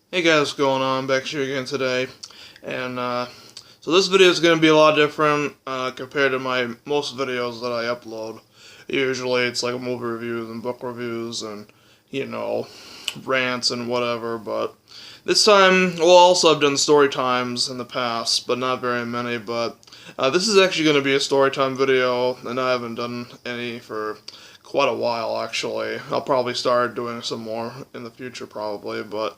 Hey guys, what's going on? Back here again today, and so this video is going to be a lot different compared to my most videos that I upload. Usually it's like movie reviews and book reviews and, rants and whatever, but this time, well, also I've done story times in the past, but not very many, but this is actually going to be a story time video, and I haven't done any for quite a while, actually. I'll probably start doing some more in the future, probably, but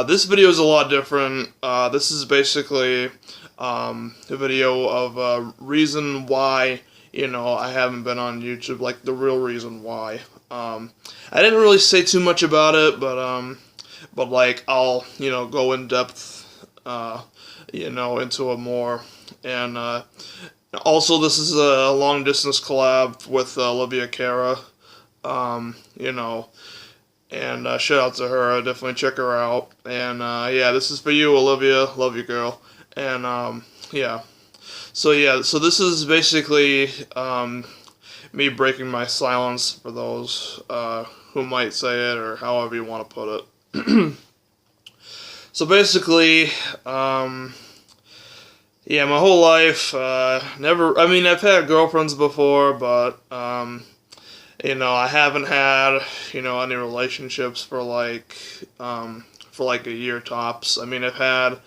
this video is a lot different. This is basically a video of reason why, I haven't been on YouTube, like the real reason why. I didn't really say too much about it, but like I'll, go in depth, into it more. And also, this is a long distance collab with Olivia Cara. You know, and shout out to her. Definitely check her out. And yeah, this is for you, Olivia. Love you, girl. And yeah. So this is basically me breaking my silence for those who might say it or however you want to put it. So basically, yeah, my whole life, never. I mean, I've had girlfriends before, but I haven't had, any relationships for like a year tops. I mean, I've had,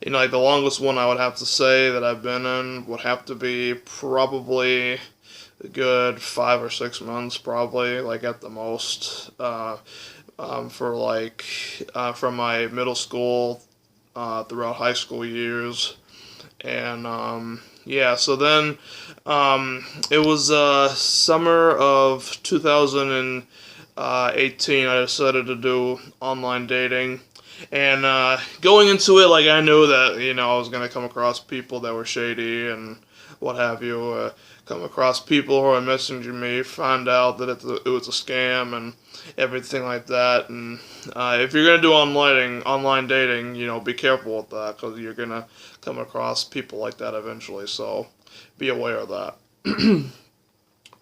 like the longest one I would have to say that I've been in would have to be probably a good 5 or 6 months, probably, like at the most, for like, from my middle school, throughout high school years. And yeah, so then it was summer of 2018. I decided to do online dating, and going into it, like I knew that I was gonna come across people that were shady and what have you. Come across people who are messaging me, find out that it was a scam and everything like that. And if you're gonna do online dating, be careful with that because you're gonna come across people like that eventually. So be aware of that.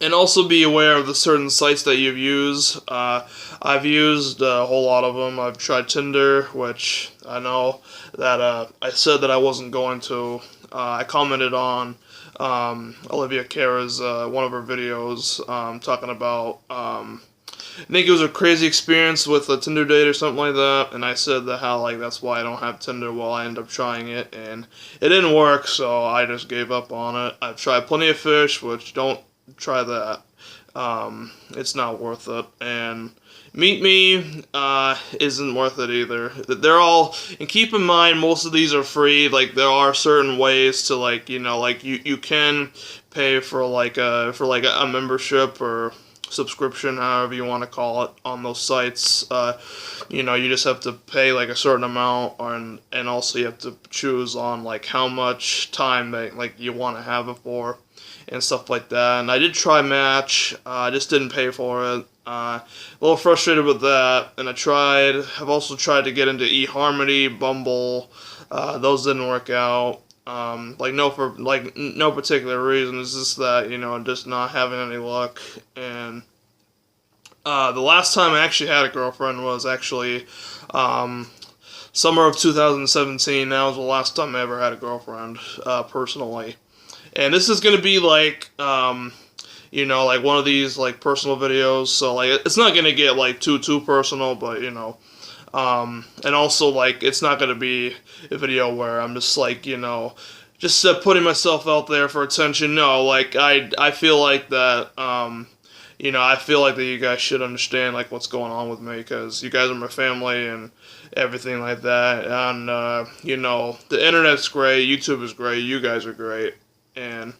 And also be aware of the certain sites that you've used. I've used a whole lot of them. I've tried Tinder, which I know that I said that I wasn't going to. I commented on Olivia Cara's one of her videos talking about I think it was a crazy experience with a Tinder date or something like that, and I said that how like that's why I don't have Tinder. Well, I ended up trying it, and it didn't work, so I just gave up on it. I've tried Plenty of Fish, which don't try that. It's not worth it, and Meet Me isn't worth it either. They're all, and keep in mind most of these are free. Like there are certain ways to like like you can pay for like a membership or subscription, however you want to call it, on those sites. You just have to pay like a certain amount, and also you have to choose on like how much time that like you want to have it for, and stuff like that. And I did try Match, I just didn't pay for it. A little frustrated with that, and I've also tried to get into eHarmony, Bumble. Those didn't work out. No particular reason. It's just that just not having any luck. And the last time I actually had a girlfriend was actually summer of 2017. That was the last time I ever had a girlfriend personally. And this is gonna be like like one of these like personal videos. So like it's not gonna get like too personal, but and also, like, it's not going to be a video where I'm just, like, just putting myself out there for attention. No, like, I feel like that, I feel like that you guys should understand, like, what's going on with me, because you guys are my family and everything like that. And, the internet's great, YouTube is great, you guys are great, and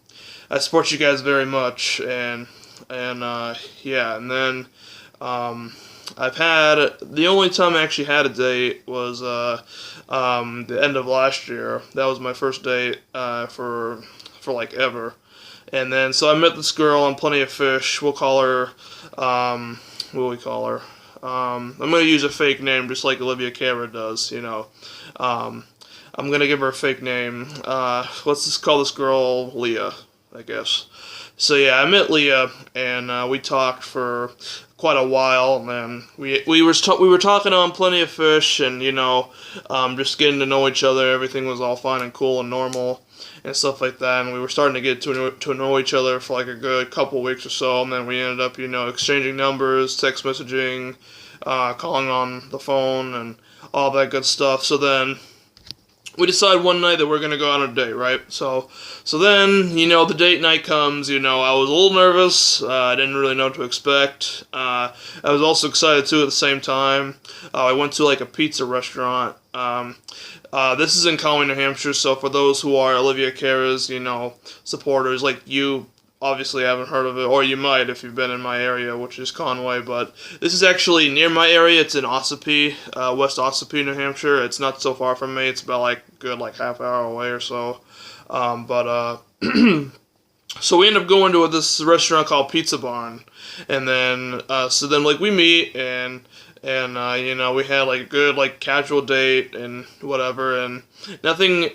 I support you guys very much. And yeah, and then, the only time I actually had a date was the end of last year. That was my first date for like ever. And then so I met this girl on Plenty of Fish. We'll call her what do we call her? I'm gonna use a fake name just like Olivia Cara does. I'm gonna give her a fake name. Let's just call this girl Leah, I guess. So yeah, I met Leah, and we talked for quite a while, and then we were talking on Plenty of Fish, and just getting to know each other. Everything was all fine and cool and normal and stuff like that, and we were starting to get to know each other for like a good couple weeks or so, and then we ended up exchanging numbers, text messaging, calling on the phone, and all that good stuff. So then we decide one night that we're gonna go on a date, right? So then the date night comes. I was a little nervous. I didn't really know what to expect. I was also excited too at the same time. I went to like a pizza restaurant. This is in Conway, New Hampshire. So for those who are Olivia Cara's, supporters, like you obviously haven't heard of it, or you might if you've been in my area, which is Conway, but this is actually near my area. It's in Ossipee, West Ossipee, New Hampshire. It's not so far from me. It's about like half hour away or so. But so we end up going to this restaurant called Pizza Barn, and then like we meet, and we had like a good like casual date and whatever, and nothing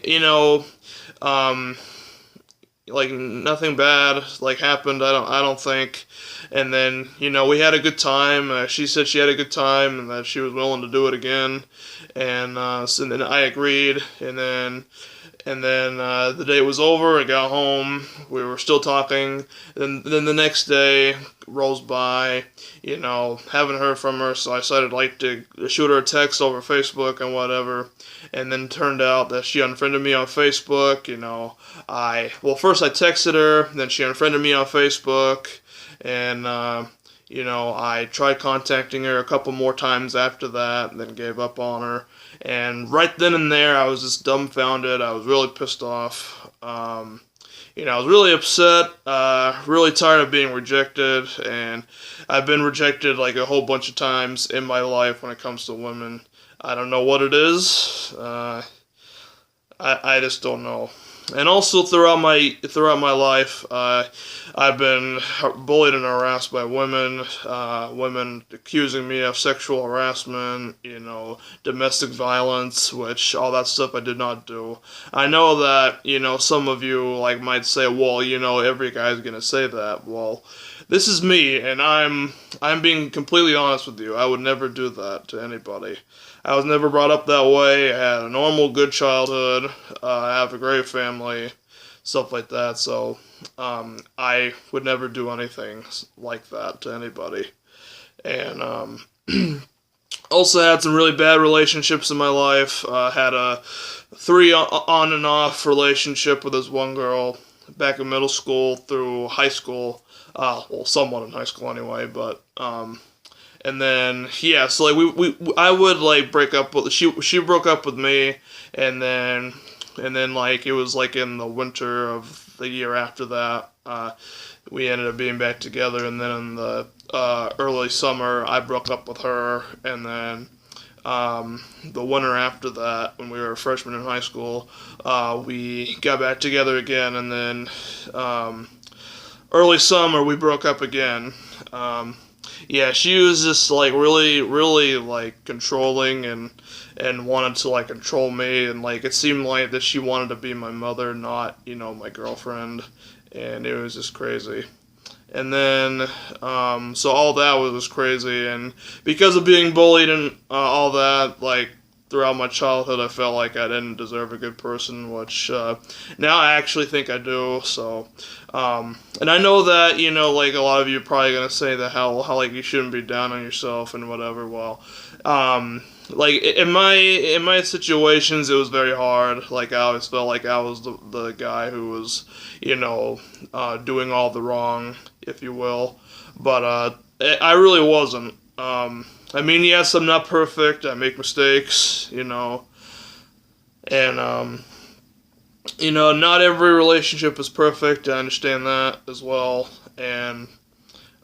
like nothing bad like happened. I don't think. And then we had a good time. She said she had a good time and that she was willing to do it again, and so then I agreed. And then the day was over. I got home. We were still talking. Then the next day rolls by. Haven't heard from her, so I decided like to shoot her a text over Facebook and whatever. And then turned out that she unfriended me on Facebook. First I texted her, then she unfriended me on Facebook, and I tried contacting her a couple more times after that, and then gave up on her. And right then and there, I was just dumbfounded. I was really pissed off. I was really upset, really tired of being rejected, and I've been rejected like a whole bunch of times in my life when it comes to women. I don't know what it is. I just don't know. And also throughout my life, I've been bullied and harassed by women. Women accusing me of sexual harassment, domestic violence, which all that stuff I did not do. I know that some of you like might say, well, every guy's gonna say that. Well, this is me, and I'm being completely honest with you. I would never do that to anybody. I was never brought up that way. I had a normal, good childhood. I have a great family, stuff like that. So I would never do anything like that to anybody. And also had some really bad relationships in my life. Had a 3 on and off relationship with this one girl back in middle school through high school. Somewhat in high school anyway, but and then so like I would like break up with she broke up with me, and then like it was like in the winter of the year after that, we ended up being back together, and then in the early summer I broke up with her, and then the winter after that, when we were freshmen in high school, we got back together again, and then early summer we broke up again. She was just like really, really like controlling and wanted to like control me, and like it seemed like that she wanted to be my mother, not my girlfriend, and it was just crazy. And then so all that was crazy, and because of being bullied and all that, like throughout my childhood, I felt like I didn't deserve a good person, which now I actually think I do. So, and I know that like a lot of you are probably gonna say that how like you shouldn't be down on yourself and whatever. Well, like in my situations, it was very hard. Like I always felt like I was the guy who was doing all the wrong, if you will, but I really wasn't. I mean, yes, I'm not perfect. I make mistakes, and not every relationship is perfect. I understand that as well, and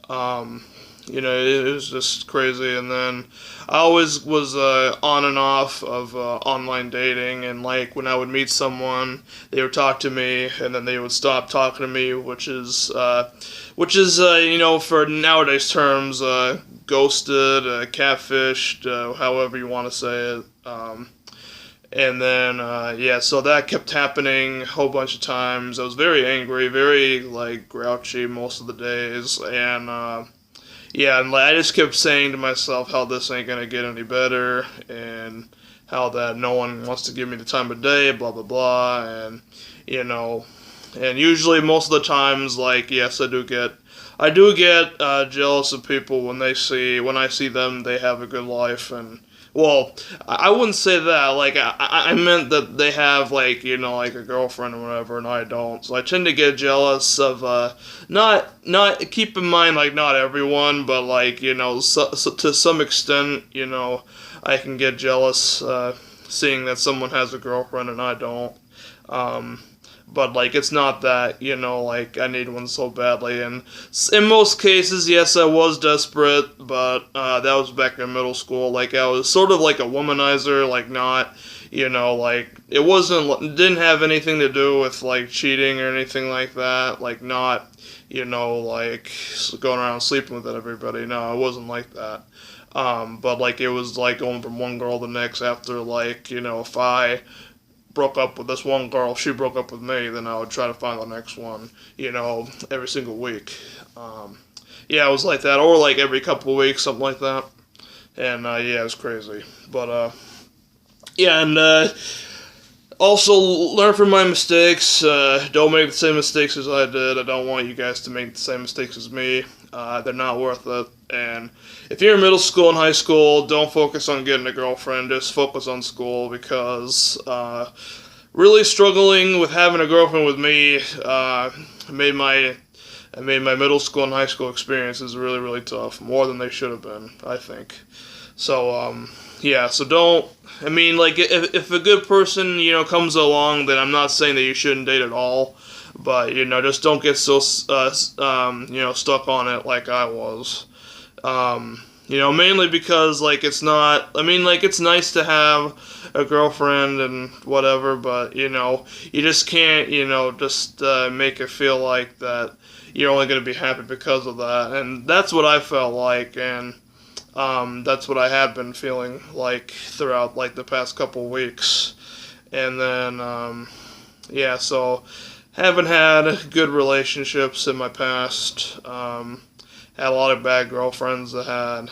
it was just crazy. And then I always was on and off of online dating, and like when I would meet someone, they would talk to me, and then they would stop talking to me, which is for nowadays terms, ghosted, catfished, however you want to say it. And then, yeah, so that kept happening a whole bunch of times. I was very angry, very, like, grouchy most of the days. And, yeah, and like, I just kept saying to myself how this ain't gonna get any better, and how that no one wants to give me the time of day, blah, blah, blah. And, you know, and usually most of the times, like, yes, I do get jealous of people when when I see them, they have a good life. And well, I wouldn't say that. Like, I meant that they have, like, like a girlfriend or whatever, and I don't. So I tend to get jealous of, not, keep in mind, like, not everyone, but, like, to some extent, I can get jealous, seeing that someone has a girlfriend and I don't. Um, but like it's not that like I need one so badly. And in most cases, yes, I was desperate, but that was back in middle school. Like I was sort of like a womanizer, like not like it didn't have anything to do with like cheating or anything like that. Like not like going around sleeping with everybody. No, it wasn't like that. But like it was like going from one girl to the next after like if I broke up with this one girl, she broke up with me, then I would try to find the next one, every single week. Yeah, it was like that, or like every couple of weeks, something like that. And yeah, it was crazy. But yeah, and also learn from my mistakes. Don't make the same mistakes as I did. I don't want you guys to make the same mistakes as me. They're not worth it. And if you're in middle school and high school, don't focus on getting a girlfriend. Just focus on school because really struggling with having a girlfriend with me made my middle school and high school experiences really, really tough. More than they should have been, I think. So yeah. So don't. I mean, like if a good person comes along, then I'm not saying that you shouldn't date at all. But just don't get so stuck on it like I was. Mainly because like it's not. I mean, like it's nice to have a girlfriend and whatever, but you just can't just make it feel like that you're only gonna be happy because of that. And that's what I felt like, and that's what I had been feeling like throughout like the past couple weeks. And then yeah, so haven't had good relationships in my past. Had a lot of bad girlfriends that had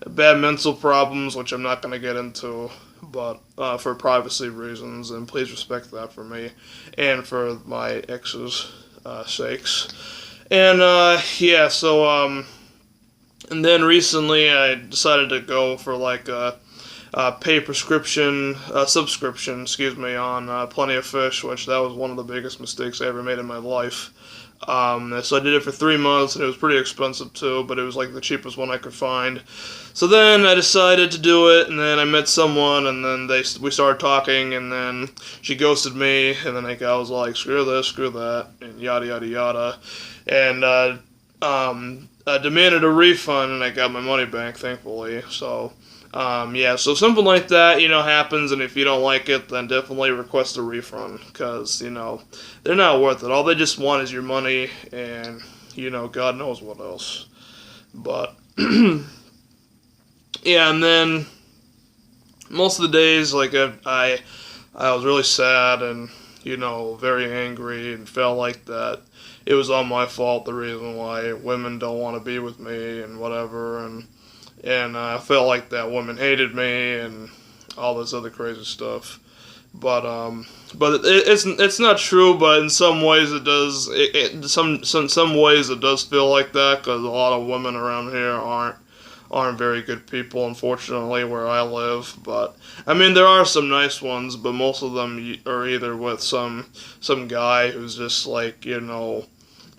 bad mental problems, which I'm not going to get into, but for privacy reasons, and please respect that for me and for my ex's sakes. And yeah, so and then recently I decided to go for like a pay subscription, excuse me, on Plenty of Fish, which that was one of the biggest mistakes I ever made in my life. So I did it for 3 months, and it was pretty expensive too, but it was like the cheapest one I could find. So then I decided to do it, and then I met someone, and then we started talking, and then she ghosted me, and then like I was like, screw this, screw that, and yada yada yada, and demanded a refund, and I got my money back, thankfully. So yeah, so something like that, happens, and if you don't like it, then definitely request a refund, because, they're not worth it. All they just want is your money, and, God knows what else. But, yeah, and then, most of the days, like, I was really sad, and, very angry, and felt like that it was all my fault, the reason why women don't want to be with me, and whatever, and I felt like that woman hated me and all this other crazy stuff. But it's not true. But in some ways it does. Some ways it does feel like that, because a lot of women around here aren't very good people, unfortunately, where I live. But I mean, there are some nice ones, but most of them are either with some guy who's just like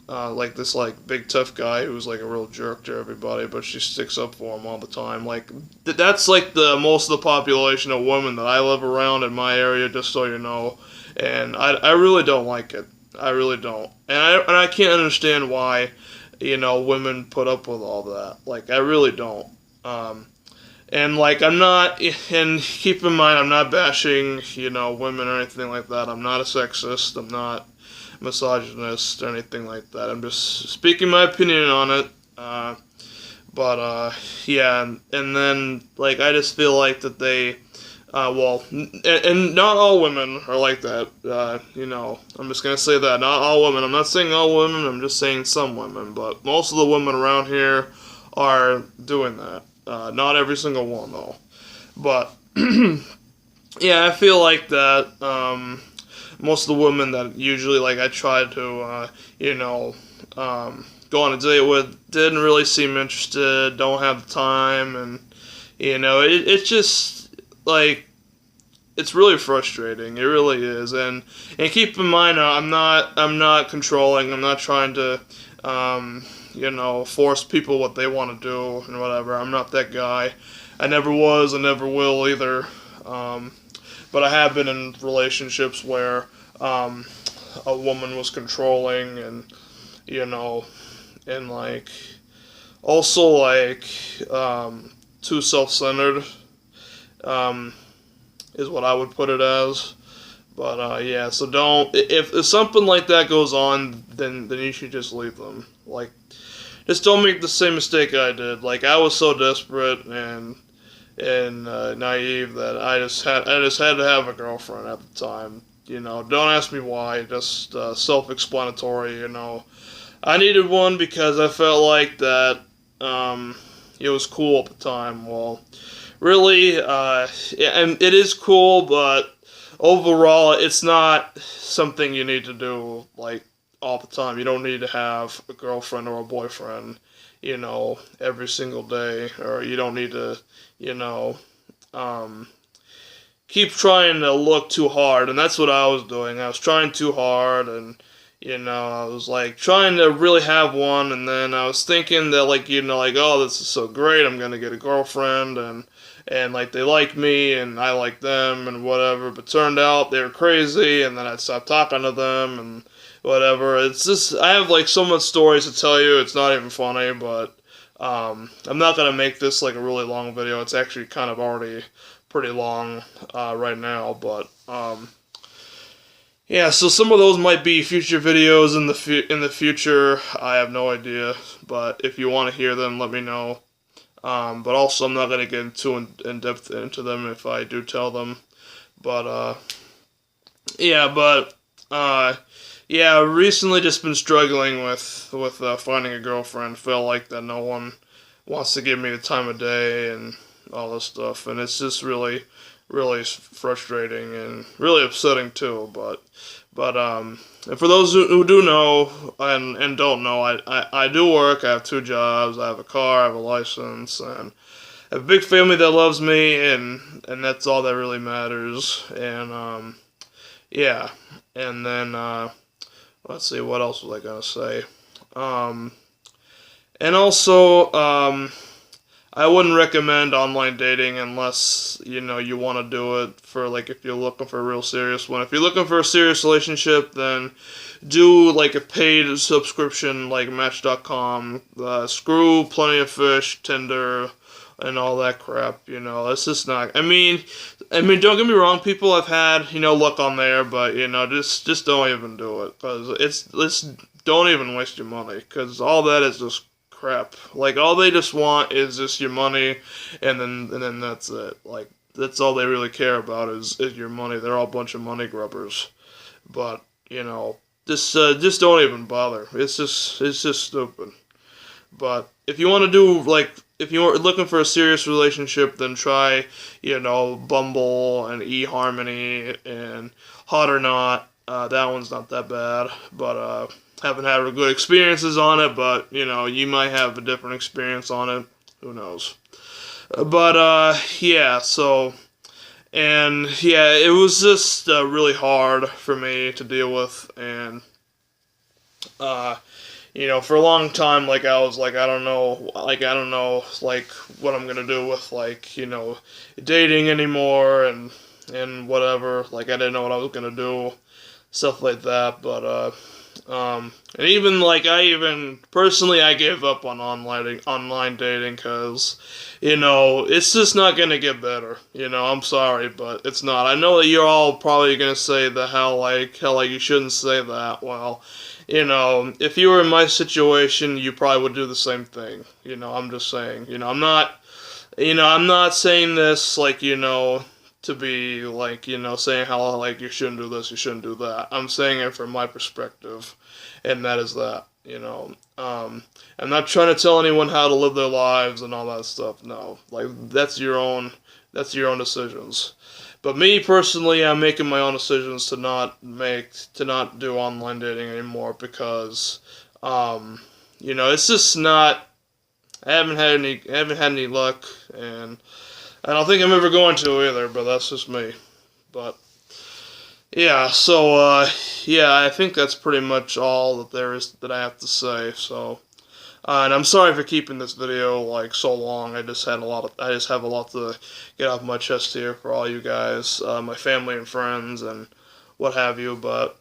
like this like big tough guy who's like a real jerk to everybody, but she sticks up for him all the time. Like that's like the most of the population of women that I live around in my area, just so you know. And I really don't like it. I really don't. And I can't understand why women put up with all that. Like I really don't. And like I'm not, and keep in mind I'm not bashing women or anything like that. I'm not a sexist. I'm not misogynist or anything like that. I'm just speaking my opinion on it. But yeah, and then like I just feel like that they and not all women are like that. I'm just gonna say that not all women. I'm not saying all women. I'm just saying some women. But most of the women around here are doing that. Not every single one though. But yeah, I feel like that. Most of the women that usually like I try to, go on a date with didn't really seem interested. Don't have the time, and it's just like it's really frustrating. It really is, and keep in mind, I'm not controlling. I'm not trying to, force people what they want to do and whatever. I'm not that guy. I never was. I never will either. But I have been in relationships where a woman was controlling, and and like also like too self-centered. Is what I would put it as. But yeah, so don't if something like that goes on, then you should just leave them. Like, just don't make the same mistake I did. Like, I was so desperate and naive that I just had to have a girlfriend at the time. Don't ask me why. Just self-explanatory. I needed one because I felt like that it was cool at the time. Well, really, and it is cool, but overall, it's not something you need to do like all the time. You don't need to have a girlfriend or a boyfriend, every single day, or you don't need to, keep trying to look too hard. And that's what I was doing. I was trying too hard, and I was like trying to really have one, and then I was thinking that like oh, this is so great, I'm gonna get a girlfriend, and like they like me and I like them and whatever, but turned out they were crazy, and then I stopped talking to them and whatever. It's just I have like so much stories to tell you. It's not even funny, but I'm not gonna make this like a really long video. It's actually kind of already pretty long right now, but yeah, so some of those might be future videos in the future. I have no idea, but if you want to hear them, let me know. But also, I'm not going to get too in depth into them if I do tell them. But yeah, recently just been struggling with finding a girlfriend. Feel like that no one wants to give me the time of day and all this stuff, and it's just really frustrating and really upsetting too. And for those who do know and don't know, I do work. I have 2 jobs. I have a car. I have a license, and I have a big family that loves me, and that's all that really matters. And yeah, and then let's see, what else was I gonna say? And also, I wouldn't recommend online dating unless, you want to do it for, like, if you're looking for a real serious one. If you're looking for a serious relationship, then do, like, a paid subscription, like Match.com. Screw Plenty of Fish, Tinder, and all that crap, It's just not, I mean, don't get me wrong, people have had, luck on there, but, just don't even do it, because don't even waste your money, because all that is just crap. Like, all they just want is just your money, and then that's it. Like, that's all they really care about is your money. They're all a bunch of money grubbers. But just don't even bother. It's just stupid. But if you want to do if you're looking for a serious relationship, then try Bumble and eHarmony and Hot or Not. That one's not that bad, but haven't had good experiences on it, but, you might have a different experience on it. Who knows? But, yeah, so, and, yeah, it was just really hard for me to deal with, and, for a long time, like, I was like, I don't know, what I'm gonna do with, dating anymore, and whatever, like, I didn't know what I was gonna do, stuff like that, but, and even personally, I gave up on online dating because, it's just not gonna get better. I'm sorry, but it's not. I know that you're all probably gonna say the hell you shouldn't say that. Well, if you were in my situation, you probably would do the same thing. I'm just saying. I'm not saying this to be like, saying how like you shouldn't do this, you shouldn't do that. I'm saying it from my perspective, and that is that. I'm not trying to tell anyone how to live their lives and all that stuff. No, like that's your own decisions. But me personally, I'm making my own decisions to not do online dating anymore because, it's just not. I haven't had any luck, and I don't think I'm ever going to either. But that's just me. But yeah, so yeah, I think that's pretty much all that there is that I have to say. So, and I'm sorry for keeping this video like so long. I just have a lot to get off my chest here for all you guys, my family and friends, and what have you. But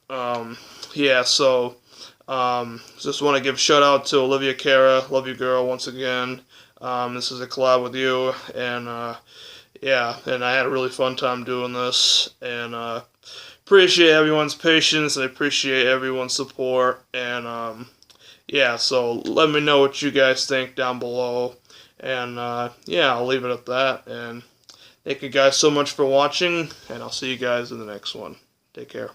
yeah, so just want to give a shout out to Olivia Cara. Love you, girl, once again. This is a collab with you, and yeah, and I had a really fun time doing this, and appreciate everyone's patience. I appreciate everyone's support, and yeah, so let me know what you guys think down below, and yeah, I'll leave it at that, and thank you guys so much for watching, and I'll see you guys in the next one. Take care.